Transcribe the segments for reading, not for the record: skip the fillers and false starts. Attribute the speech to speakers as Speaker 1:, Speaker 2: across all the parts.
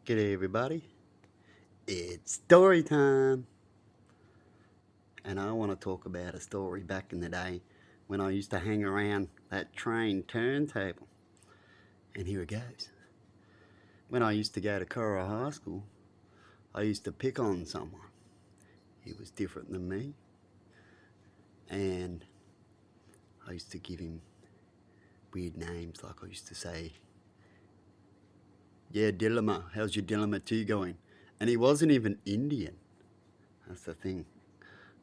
Speaker 1: G'day everybody, it's story time, and I want to talk about a story back in the day when I used to hang around that train turntable. And here it goes. When I used to go to Cora High School, I used to pick on someone. He was different than me, and I used to give him weird names, like I used to say, "Yeah, dilmah, how's your dilmah tea going?" And he wasn't even Indian. That's the thing.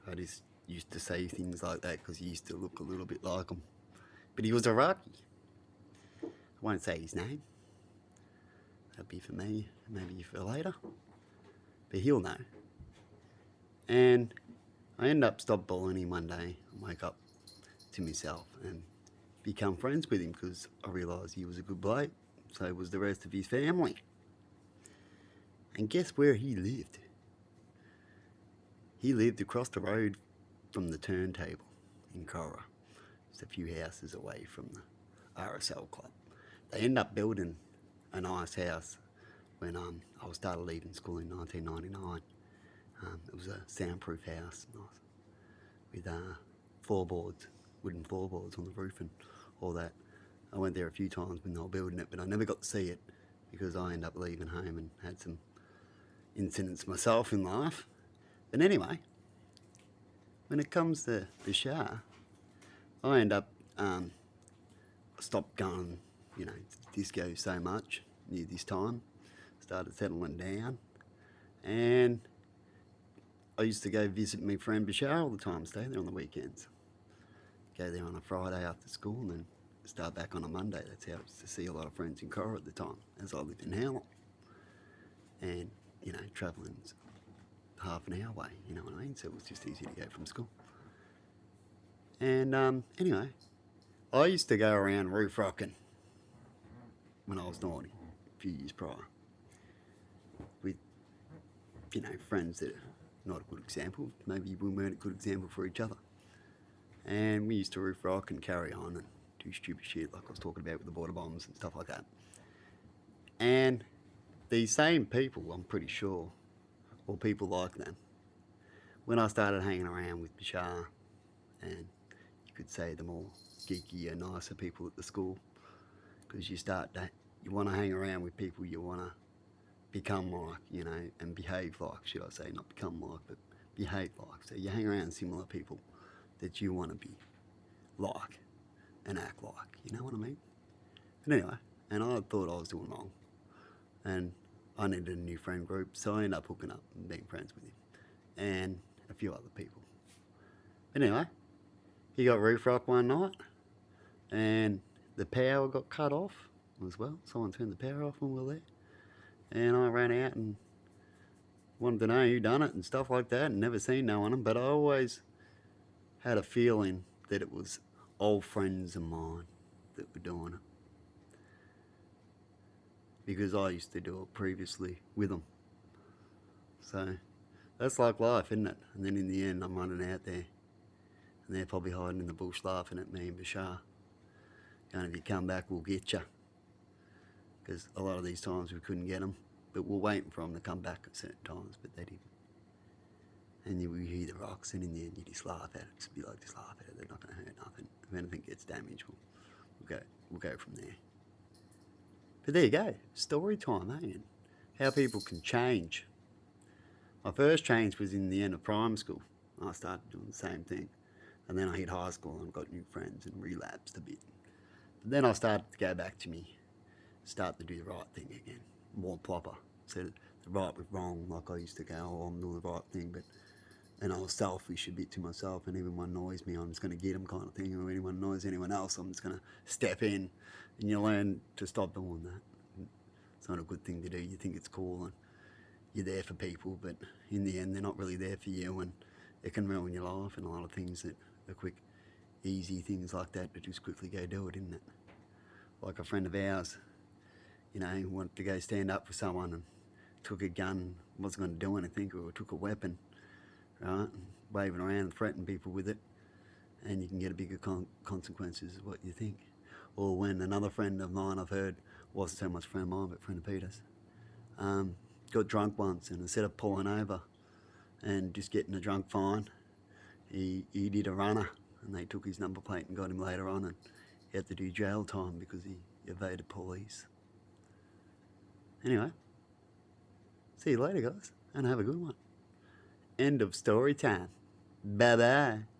Speaker 1: I just used to say things like that because he used to look a little bit like him. But he was Iraqi. I won't say his name. That'll be for me, maybe for later. But he'll know. And I end up stop bullying him one day and wake up to myself and become friends with him because I realised he was a good bloke. So was the rest of his family. And guess where he lived? He lived across the road from the turntable in Cora. Just a few houses away from the RSL club. They end up building a nice house when I started leaving school in 1999. It was a soundproof house, nice, with floorboards, wooden floorboards on the roof and all that. I went there a few times when they were building it, but I never got to see it because I ended up leaving home and had some incidents myself in life. But anyway, when it comes to the shower, I end up stopped going, to disco so much near this time. Started settling down, and I used to go visit my friend Bashar all the time, stay there on the weekends. Go there on a Friday after school and then start back on a Monday. That's how I used to see a lot of friends in Cora at the time, as I lived in Howland. And, travelling half an hour away, you know what I mean? So it was just easy to go from school. And anyway, I used to go around roof rocking when I was naughty, a few years prior, with, friends that are not a good example. Maybe we weren't a good example for each other. And we used to roof rock and carry on and do stupid shit like I was talking about with the border bombs and stuff like that. And these same people, I'm pretty sure, or people like them, when I started hanging around with Bashar and you could say the more geeky and nicer people at the school, because you want to hang around with people you want to become like, and behave like, should I say, not become like, but behave like. So you hang around similar people that you want to be like and act like, you know what I mean? But anyway, and I thought I was doing wrong, and I needed a new friend group, so I ended up hooking up and being friends with him and a few other people. But anyway, he got roof rock one night, and the power got cut off as well. Someone turned the power off when we were there, and I ran out and wanted to know who done it and stuff like that, and never seen no one. But I always had a feeling that it was old friends of mine that were doing it because I used to do it previously with them. So that's like life, isn't it? And then in the end, I'm running out there, and they're probably hiding in the bush laughing at me and Bashar. And if you come back, we'll get you. Because a lot of these times we couldn't get them, but we're waiting for them to come back at certain times, but they didn't. And you hear the rocks, and in the end, you just laugh at it. Just be like, just laugh at it. They're not going to hurt nothing. If anything gets damaged, we'll go from there. But there you go, story time, eh? And how people can change. My first change was in the end of primary school. I started doing the same thing. And then I hit high school and got new friends and relapsed a bit. But then I started to go back to me, start to do the right thing again, more proper. So the right with wrong, like I used to go, oh, I'm doing the right thing, but and I was selfish a bit to myself, and if anyone annoys me, I'm just going to get them kind of thing, or if anyone annoys anyone else, I'm just going to step in, and you learn to stop doing that. It's not a good thing to do. You think it's cool, and you're there for people, but in the end, they're not really there for you, and it can ruin your life, and a lot of things that are quick, easy things like that to just quickly go do it, isn't it? Like a friend of ours, wanted to go stand up for someone and took a gun, wasn't going to do anything, or took a weapon, right? And waving around and threatening people with it, and you can get a bigger consequences of what you think. Or when another friend of mine I've heard wasn't so much friend of mine, but friend of Peter's, got drunk once, and instead of pulling over and just getting a drunk fine, he did a runner, and they took his number plate and got him later on, and he had to do jail time because he evaded police. Anyway, see you later, guys, and have a good one. End of story time. Bye bye.